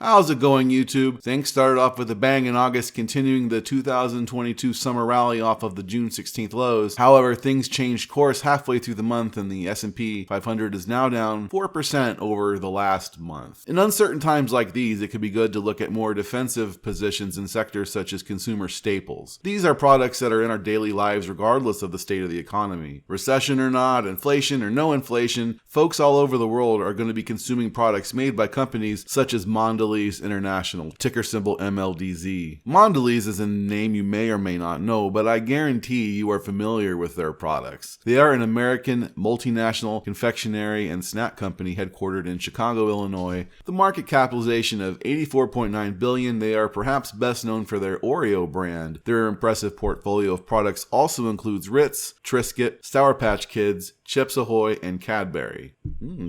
How's it going, YouTube? Things started off with a bang in August, continuing the 2022 summer rally off of the June 16th lows. However, things changed course halfway through the month and the S&P 500 is now down 4% over the last month. In uncertain times like these, it could be good to look at more defensive positions in sectors such as consumer staples. These are products that are in our daily lives regardless of the state of the economy. Recession or not, inflation or no inflation, folks all over the world are going to be consuming products made by companies such as Mondelez International, ticker symbol MLDZ. Mondelez is a name you may or may not know, but I guarantee you are familiar with their products. They are an American multinational confectionery and snack company headquartered in Chicago, Illinois. The market capitalization of $84.9 billion. They are perhaps best known for their Oreo brand. Their impressive portfolio of products also includes Ritz, Triscuit, Sour Patch Kids, Chips Ahoy, and Cadbury.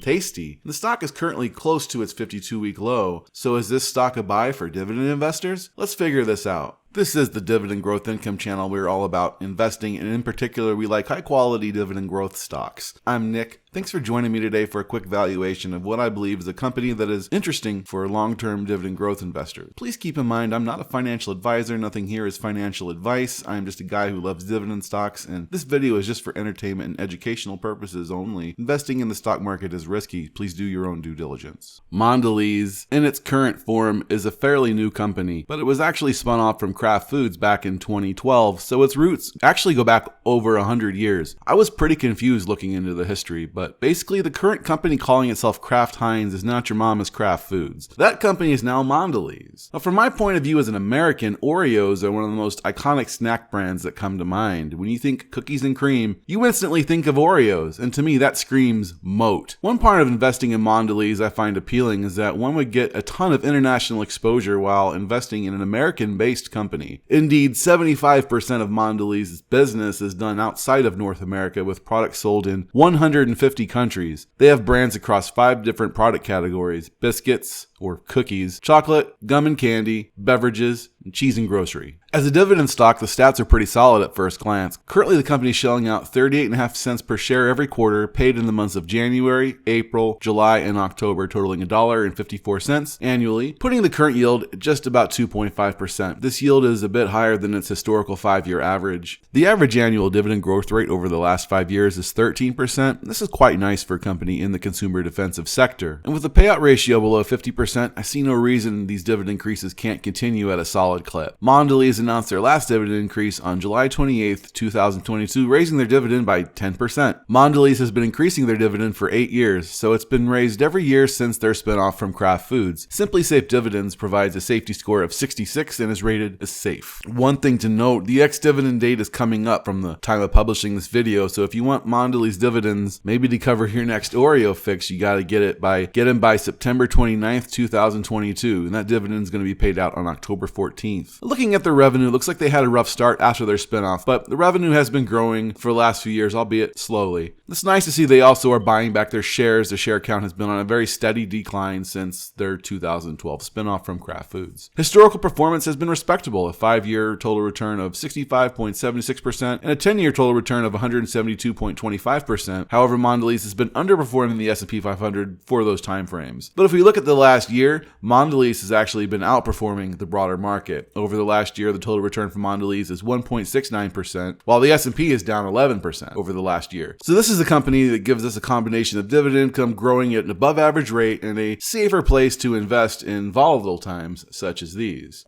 Tasty. The stock is currently close to its 52-week low, so is this stock a buy for dividend investors? Let's figure this out. This is the Dividend Growth Income channel. We're all about investing, and in particular, we like high-quality dividend growth stocks. I'm Nick. Thanks for joining me today for a quick valuation of what I believe is a company that is interesting for long-term dividend growth investors. Please keep in mind, I'm not a financial advisor. Nothing here is financial advice. I'm just a guy who loves dividend stocks, and this video is just for entertainment and educational purposes only. Investing in the stock market is risky. Please do your own due diligence. Mondelez, in its current form, is a fairly new company, but it was actually spun off from Kraft Foods back in 2012, so its roots actually go back over 100 years. I was pretty confused looking into the history, but basically the current company calling itself Kraft Heinz is not your mama's Kraft Foods. That company is now Mondelez. Now, from my point of view as an American, Oreos are one of the most iconic snack brands that come to mind. When you think cookies and cream, you instantly think of Oreos, and to me that screams moat. One part of investing in Mondelez I find appealing is that one would get a ton of international exposure while investing in an American-based company. Indeed, 75% of Mondelez's business is done outside of North America with products sold in 150 countries. They have brands across 5 different product categories: biscuits or cookies, chocolate, gum and candy, beverages, and cheese and grocery. As a dividend stock, the stats are pretty solid at first glance. Currently, the company is shelling out 38.5 cents per share every quarter, paid in the months of January, April, July, and October, totaling $1.54 annually, putting the current yield at just about 2.5%. This yield is a bit higher than its historical 5-year average. The average annual dividend growth rate over the last 5 years is 13%. This is quite nice for a company in the consumer defensive sector. And with a payout ratio below 50%, I see no reason these dividend increases can't continue at a solid clip. Mondelez announced their last dividend increase on July 28th, 2022, raising their dividend by 10%. Mondelez has been increasing their dividend for 8 years, so it's been raised every year since their spinoff from Kraft Foods. Simply Safe Dividends provides a safety score of 66 and is rated as safe. One thing to note, the ex-dividend date is coming up from the time of publishing this video, so if you want Mondelez dividends, maybe to cover your next Oreo fix, you gotta get them by September 29th, 2022, and that dividend is going to be paid out on October 14th. Looking at their revenue, it looks like they had a rough start after their spinoff, but the revenue has been growing for the last few years, albeit slowly. It's nice to see they also are buying back their shares. The share count has been on a very steady decline since their 2012 spinoff from Kraft Foods. Historical performance has been respectable, a 5-year total return of 65.76% and a 10-year total return of 172.25%. However, Mondelez has been underperforming the S&P 500 for those time frames. But if we look at the last year, Mondelez has actually been outperforming the broader market. Over the last year, the total return for Mondelez is 1.69%, while the S&P is down 11% over the last year. So this is a company that gives us a combination of dividend income growing at an above average rate and a safer place to invest in volatile times such as these.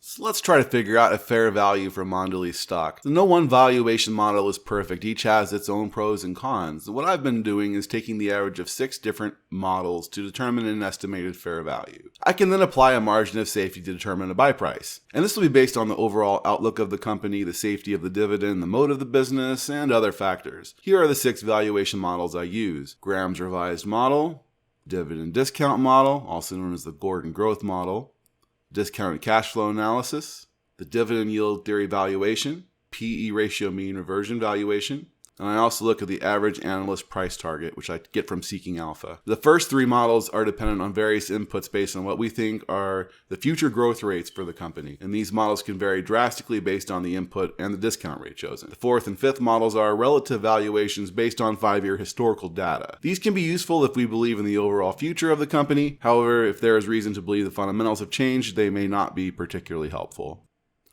So let's try to figure out a fair value for Mondelez stock. So no one valuation model is perfect. Each has its own pros and cons. What I've been doing is taking the average of 6 different models to determine an estimated fair value. I can then apply a margin of safety to determine a buy price. And this will be based on the overall outlook of the company, the safety of the dividend, the mode of the business, and other factors. Here are the 6 valuation models I use. Graham's revised model, dividend discount model, also known as the Gordon growth model, discounted cash flow analysis, the dividend yield theory valuation, PE ratio mean reversion valuation, And I also look at the average analyst price target, which I get from Seeking Alpha. The first three models are dependent on various inputs based on what we think are the future growth rates for the company. And these models can vary drastically based on the input and the discount rate chosen. The fourth and fifth models are relative valuations based on 5-year historical data. These can be useful if we believe in the overall future of the company. However, if there is reason to believe the fundamentals have changed, they may not be particularly helpful.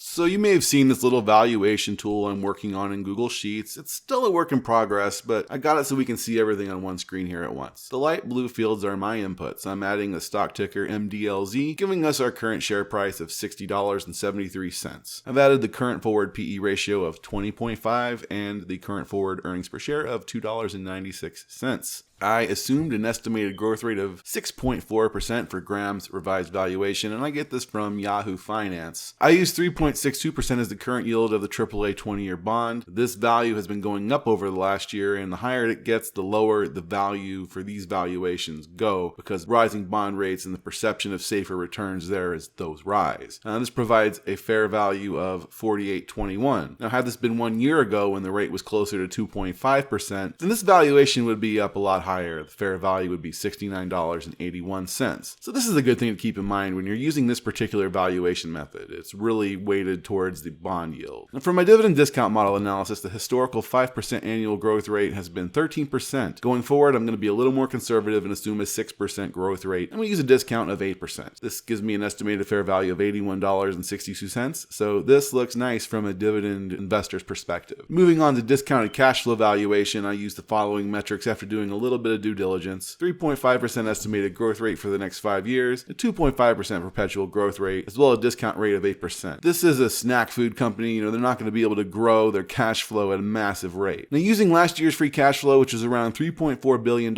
So you may have seen this little valuation tool I'm working on in Google Sheets. It's still a work in progress, but I got it so we can see everything on one screen here at once. The light blue fields are my inputs. I'm adding the stock ticker MDLZ, giving us our current share price of $60.73. I've added the current forward PE ratio of 20.5 and the current forward earnings per share of $2.96. I assumed an estimated growth rate of 6.4% for Graham's revised valuation, and I get this from Yahoo Finance. I use 3.62% as the current yield of the AAA 20-year bond. This value has been going up over the last year, and the higher it gets, the lower the value for these valuations go, because rising bond rates and the perception of safer returns there as those rise. Now, this provides a fair value of 48.21. Now, had this been 1 year ago when the rate was closer to 2.5%, then this valuation would be up a lot higher. The fair value would be $69.81. So this is a good thing to keep in mind when you're using this particular valuation method. It's really weighted towards the bond yield. And for my dividend discount model analysis, the historical 5% annual growth rate has been 13%. Going forward, I'm going to be a little more conservative and assume a 6% growth rate, and we use a discount of 8%. This gives me an estimated fair value of $81.62. So this looks nice from a dividend investor's perspective. Moving on to discounted cash flow valuation, I use the following metrics after doing a little bit of due diligence: 3.5% estimated growth rate for the next 5 years, a 2.5% perpetual growth rate, as well as a discount rate of 8%. This is a snack food company. They're not going to be able to grow their cash flow at a massive rate. Now, using last year's free cash flow, which is around $3.4 billion,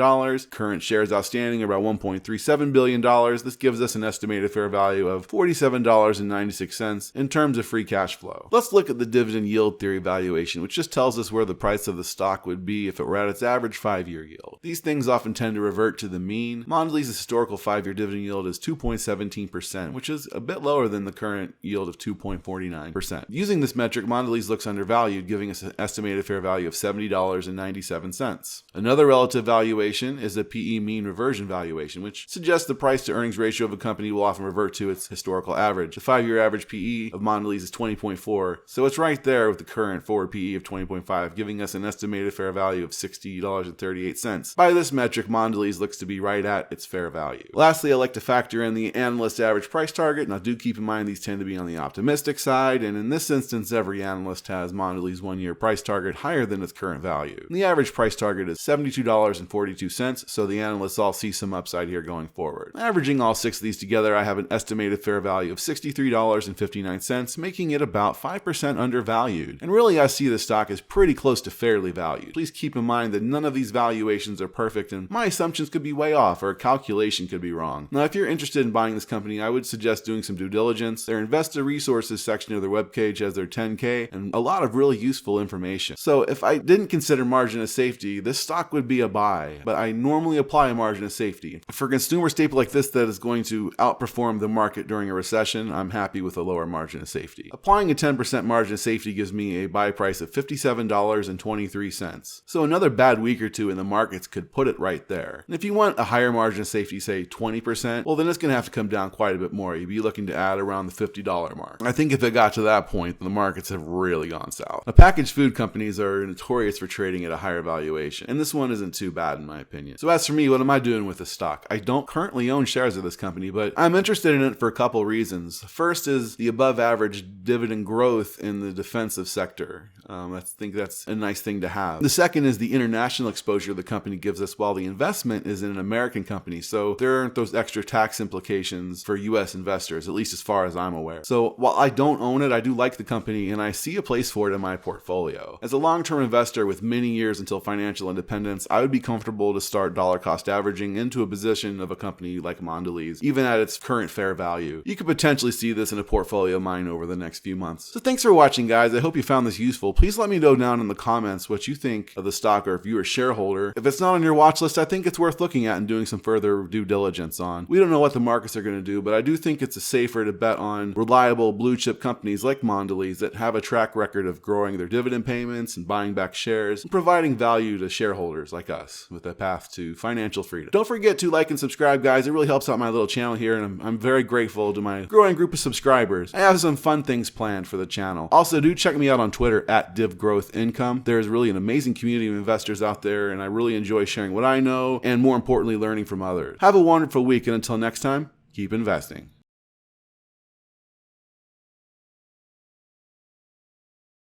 current shares outstanding are about $1.37 billion, this gives us an estimated fair value of $47.96 in terms of free cash flow. Let's look at the dividend yield theory valuation, which just tells us where the price of the stock would be if it were at its average 5-year yield. These things often tend to revert to the mean. Mondelez's historical 5-year dividend yield is 2.17%, which is a bit lower than the current yield of 2.49%. Using this metric, Mondelez looks undervalued, giving us an estimated fair value of $70.97. Another relative valuation is the PE mean reversion valuation, which suggests the price to earnings ratio of a company will often revert to its historical average. The 5-year average PE of Mondelez is 20.4, so it's right there with the current forward PE of 20.5, giving us an estimated fair value of $60.38. By this metric, Mondelez looks to be right at its fair value. Lastly, I like to factor in the analyst average price target. Now, do keep in mind these tend to be on the optimistic side, and in this instance, every analyst has Mondelez's 1-year price target higher than its current value. And the average price target is $72.42, so the analysts all see some upside here going forward. Averaging all 6 of these together, I have an estimated fair value of $63.59, making it about 5% undervalued. And really, I see the stock as pretty close to fairly valued. Please keep in mind that none of these valuations are perfect, and my assumptions could be way off, or a calculation could be wrong. Now, if you're interested in buying this company, I would suggest doing some due diligence. Their investor resources section of their webpage has their 10K and a lot of really useful information. So if I didn't consider margin of safety, this stock would be a buy, but I normally apply a margin of safety. For a consumer staple like this that is going to outperform the market during a recession, I'm happy with a lower margin of safety. Applying a 10% margin of safety gives me a buy price of $57.23. So another bad week or two in the markets could put it right there. And if you want a higher margin of safety, say 20%, well, then it's going to have to come down quite a bit more. You'd be looking to add around the $50 mark. I think if it got to that point, the markets have really gone south. Now, packaged food companies are notorious for trading at a higher valuation, and this one isn't too bad in my opinion. So as for me, what am I doing with this stock? I don't currently own shares of this company, but I'm interested in it for a couple reasons. First is the above average dividend growth in the defensive sector. I think that's a nice thing to have. The second is the international exposure the company gives us while the investment is in an American company, so there aren't those extra tax implications for US investors, at least as far as I'm aware. So while I don't own it, I do like the company and I see a place for it in my portfolio. As a long-term investor with many years until financial independence, I would be comfortable to start dollar cost averaging into a position of a company like Mondelez, even at its current fair value. You could potentially see this in a portfolio of mine over the next few months. So thanks for watching, guys. I hope you found this useful. Please let me know down in the comments what you think of the stock, or if you're a shareholder. If it's not not on your watch list, I think it's worth looking at and doing some further due diligence on. We don't know what the markets are going to do, but I do think it's safer to bet on reliable blue chip companies like Mondelez that have a track record of growing their dividend payments and buying back shares and providing value to shareholders like us with a path to financial freedom. Don't forget to like and subscribe, guys. It really helps out my little channel here, and I'm very grateful to my growing group of subscribers. I have some fun things planned for the channel. Also, do check me out on Twitter at DivGrowthIncome. There's really an amazing community of investors out there, and I really enjoy sharing what I know and, more importantly, learning from others. Have a wonderful week, and until next time, keep investing.